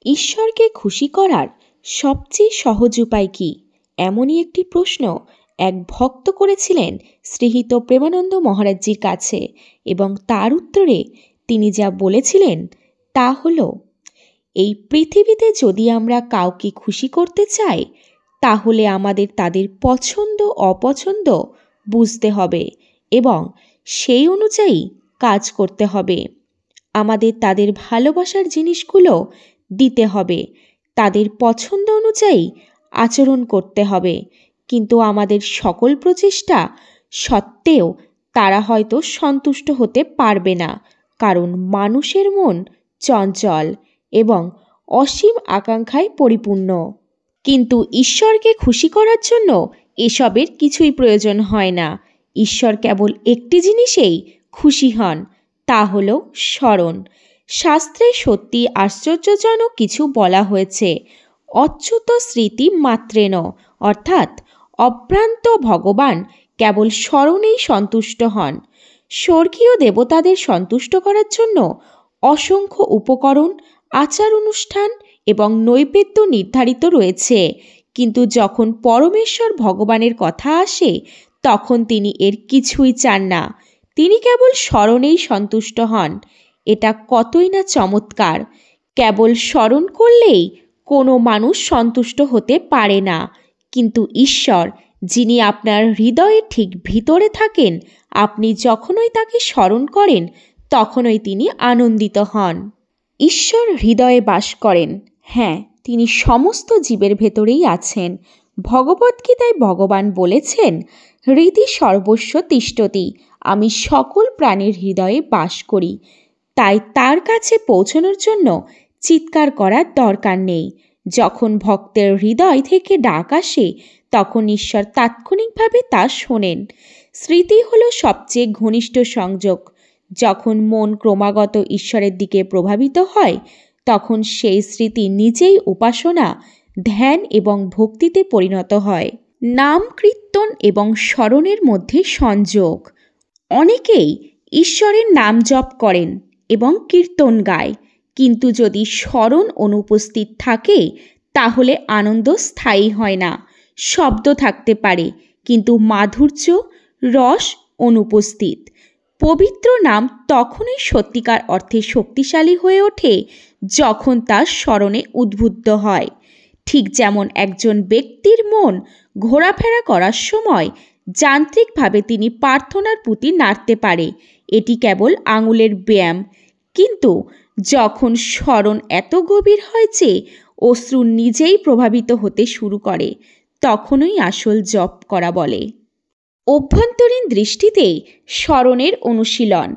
ঈশ্বরকে খুশি করার সবচেয়ে সহজ উপায় কি? এমনই একটি প্রশ্ন এক ভক্ত করেছিলেন শ্রীহিত প্রেমানন্দ মহারাজজির কাছে, এবং তার উত্তরে তিনি যা বলেছিলেন তা হলো, এই পৃথিবীতে যদি আমরা কাউকে খুশি করতে চাই, তাহলে আমাদের তাদের পছন্দ অপছন্দ বুঝতে হবে এবং সেই অনুযায়ী কাজ করতে হবে। আমাদের তাদের ভালোবাসার জিনিসগুলো দিতে হবে, তাদের পছন্দ অনুযায়ী আচরণ করতে হবে। কিন্তু আমাদের সকল প্রচেষ্টা সত্ত্বেও তারা হয়তো সন্তুষ্ট হতে পারবে না, কারণ মানুষের মন চঞ্চল এবং অসীম আকাঙ্ক্ষায় পরিপূর্ণ। কিন্তু ঈশ্বরকে খুশি করার জন্য এসবের কিছুই প্রয়োজন হয় না। ঈশ্বর কেবল একটি জিনিসেই খুশি হন, তা হলো স্মরণ। শাস্ত্রে সত্যি আশ্চর্যজনক কিছু বলা হয়েছে। অচ্যুত স্মৃতি মাত্রেন, অর্থাৎ অভ্রান্ত ভগবান কেবল স্মরণেই সন্তুষ্ট হন। স্বর্গীয় দেবতাদের সন্তুষ্ট করার জন্য অসংখ্য উপকরণ, আচার অনুষ্ঠান এবং নৈবেদ্য নির্ধারিত রয়েছে, কিন্তু যখন পরমেশ্বর ভগবানের কথা আসে তখন তিনি এর কিছুই চান না। তিনি কেবল স্মরণেই সন্তুষ্ট হন। এটা কতই না চমৎকার! কেবল স্মরণ করলেই কোনো মানুষ সন্তুষ্ট হতে পারে না, কিন্তু ঈশ্বর, যিনি আপনার হৃদয়ের ঠিক ভিতরে থাকেন, আপনি যখনই তাকে স্মরণ করেন তখনই তিনি আনন্দিত হন। ঈশ্বর হৃদয়ে বাস করেন। হ্যাঁ, তিনি সমস্ত জীবের ভেতরেই আছেন। ভগবদ্গীতায় ভগবান বলেছেন, হৃদি সর্বস্ব তিষ্ঠতি, আমি সকল প্রাণীর হৃদয়ে বাস করি। তাই তার কাছে পৌঁছানোর জন্য চিৎকার করার দরকার নেই। যখন ভক্তের হৃদয় থেকে ডাক আসে তখন ঈশ্বর তাৎক্ষণিকভাবে তা শোনেন। স্মৃতি হলো সবচেয়ে ঘনিষ্ঠ সংযোগ। যখন মন ক্রমাগত ঈশ্বরের দিকে প্রভাবিত হয় তখন সেই স্মৃতি নিজেই উপাসনা, ধ্যান এবং ভক্তিতে পরিণত হয়। নাম কীর্তন এবং স্মরণের মধ্যে সংযোগ। অনেকেই ঈশ্বরের নাম জপ করেন এবং কীর্তন গায়, কিন্তু যদি স্মরণ অনুপস্থিত থাকে তাহলে আনন্দ স্থায়ী হয় না। শব্দ থাকতে পারে কিন্তু মাধুর্য, রস অনুপস্থিত। পবিত্র নাম তখনই সত্যিকার অর্থে শক্তিশালী হয়ে ওঠে যখন তা স্মরণে উদ্বুদ্ধ হয়। ঠিক যেমন একজন ব্যক্তির মন ঘোরাফেরা করার সময় যান্ত্রিকভাবে তিনি প্রার্থনার পুঁতি নাড়তে পারে, এটি কেবল আঙুলের ব্যায়াম। কিন্তু যখন স্মরণ এত গভীর হয় যে অশ্রু নিজেই প্রভাবিত হতে শুরু করে, তখনই আসল জপ করা বলে। অভ্যন্তরীণ দৃষ্টিতে স্মরণের অনুশীলন।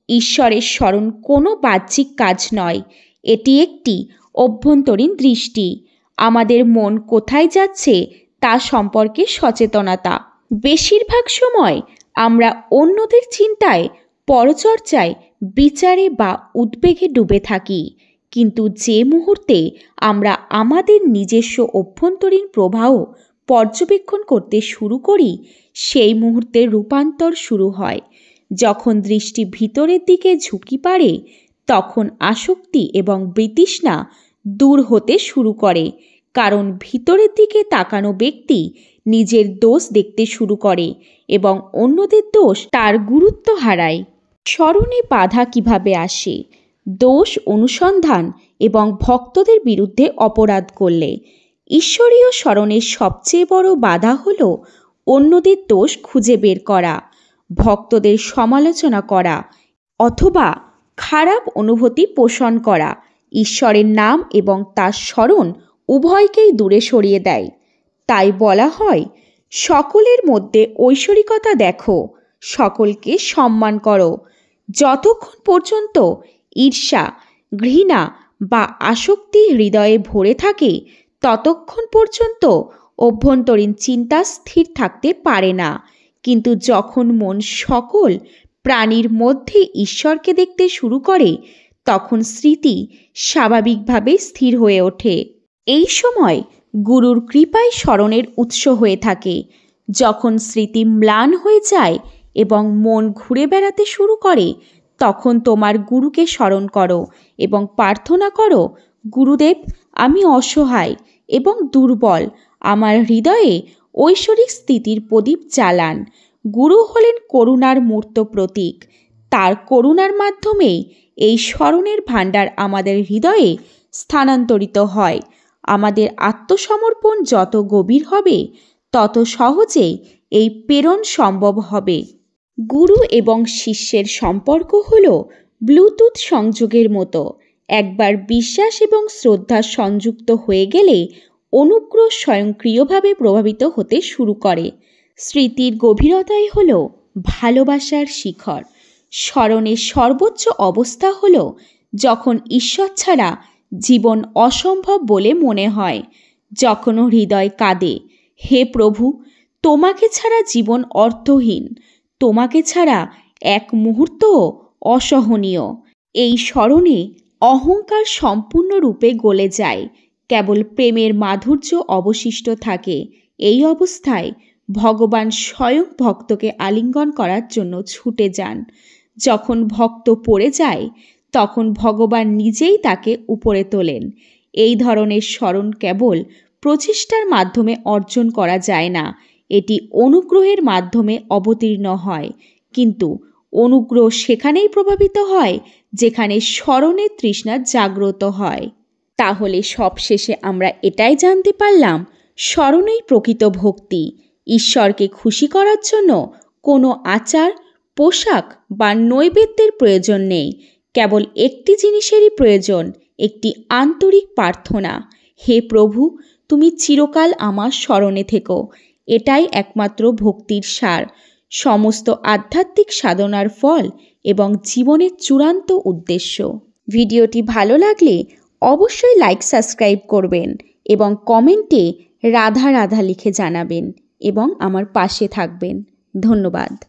ঈশ্বরের স্মরণ কোনো বাহ্যিক কাজ নয়, এটি একটি অভ্যন্তরীণ দৃষ্টি। আমাদের মন কোথায় যাচ্ছে তা সম্পর্কে সচেতনতা। বেশিরভাগ সময় আমরা অন্যদের চিন্তায়, পরচর্চায়, বিচারে বা উদ্বেগে ডুবে থাকি, কিন্তু যে মুহূর্তে আমরা আমাদের নিজস্ব অভ্যন্তরীণ প্রবাহ পর্যবেক্ষণ করতে শুরু করি সেই মুহূর্তে রূপান্তর শুরু হয়। যখন দৃষ্টি ভিতরের দিকে ঝুঁকি পাড়ে তখন আসক্তি এবং বিতৃষ্ণা দূর হতে শুরু করে, কারণ ভিতরের দিকে তাকানো ব্যক্তি নিজের দোষ দেখতে শুরু করে এবং অন্যদের দোষ তার গুরুত্ব হারায়। স্মরণে বাধা কিভাবে আসে? দোষ অনুসন্ধান এবং ভক্তদের বিরুদ্ধে অপরাধ করলে। ঈশ্বরীয় স্মরণের সবচেয়ে বড় বাধা হল অন্যদের দোষ খুঁজে বের করা, ভক্তদের সমালোচনা করা অথবা খারাপ অনুভূতি পোষণ করা। ঈশ্বরের নাম এবং তার স্মরণ উভয়কেই দূরে সরিয়ে দেয়। তাই বলা হয়, সকলের মধ্যে ঐশ্বরিকতা দেখো, সকলকে সম্মান করো। যতক্ষণ পর্যন্ত ঈর্ষা, ঘৃণা বা আসক্তি হৃদয়ে ভরে থাকে ততক্ষণ পর্যন্ত অভ্যন্তরীণ চিন্তা স্থির থাকতে পারে না। কিন্তু যখন মন সকল প্রাণীর মধ্যে ঈশ্বরকে দেখতে শুরু করে তখন স্মৃতি স্বাভাবিকভাবে স্থির হয়ে ওঠে। এই সময় গুরুর কৃপায় স্মরণের উৎস হয়ে থাকে। যখন স্মৃতি ম্লান হয়ে যায় এবং মন ঘুরে বেড়াতে শুরু করে তখন তোমার গুরুকে স্মরণ করো এবং প্রার্থনা করো, গুরুদেব, আমি অসহায় এবং দুর্বল। আমার হৃদয়ে ঐশ্বরিক স্থিতির প্রদীপ জ্বালান। গুরু হলেন করুণার মূর্ত প্রতীক। তার করুণার মাধ্যমেই এই স্মরণের ভাণ্ডার আমাদের হৃদয়ে স্থানান্তরিত হয়। আমাদের আত্মসমর্পণ যত গভীর হবে তত সহজেই এই প্রেরণ সম্ভব হবে। গুরু এবং শিষ্যের সম্পর্ক হল ব্লুটুথ সংযোগের মতো। একবার বিশ্বাস এবং শ্রদ্ধা সংযুক্ত হয়ে গেলে অনুগ্রহ স্বয়ংক্রিয়ভাবে প্রভাবিত হতে শুরু করে। স্মৃতির গভীরতাই হল ভালোবাসার শিখর। স্মরণের সর্বোচ্চ অবস্থা হল যখন ঈশ্বর ছাড়া জীবন অসম্ভব বলে মনে হয়। যখন হৃদয় কাঁদে, হে প্রভু, তোমাকে ছাড়া জীবন অর্থহীন, তোমাকে ছাড়া এক মুহূর্তও অসহনীয়। এই স্মরণে অহংকার সম্পূর্ণরূপে গলে যায়, কেবল প্রেমের মাধুর্য অবশিষ্ট থাকে। এই অবস্থায় ভগবান স্বয়ং ভক্তকে আলিঙ্গন করার জন্য ছুটে যান। যখন ভক্ত পড়ে যায় তখন ভগবান নিজেই তাকে উপরে তোলেন। এই ধরনের স্মরণ কেবল প্রচেষ্টার মাধ্যমে অর্জন করা যায় না, এটি অনুগ্রহের মাধ্যমে অবতীর্ণ হয়। কিন্তু অনুগ্রহ সেখানেই প্রভাবিত হয় যেখানে স্মরণের তৃষ্ণা জাগ্রত হয়। তাহলে সবশেষে আমরা এটাই জানতে পারলাম, স্মরণেই প্রকৃত ভক্তি। ঈশ্বরকে খুশি করার জন্য কোনো আচার, পোশাক বা নৈবেদ্যের প্রয়োজন নেই। কেবল একটি জিনিসেরই প্রয়োজন, একটি আন্তরিক প্রার্থনা। হে প্রভু, তুমি চিরকাল আমার স্মরণে থেকো। এটাই একমাত্র ভক্তির সার, সমস্ত আধ্যাত্মিক সাধনার ফল এবং জীবনের চূড়ান্ত উদ্দেশ্য। ভিডিওটি ভালো লাগলে অবশ্যই লাইক, সাবস্ক্রাইব করবেন এবং কমেন্টে রাধা রাধা লিখে জানাবেন এবং আমার পাশে থাকবেন। ধন্যবাদ।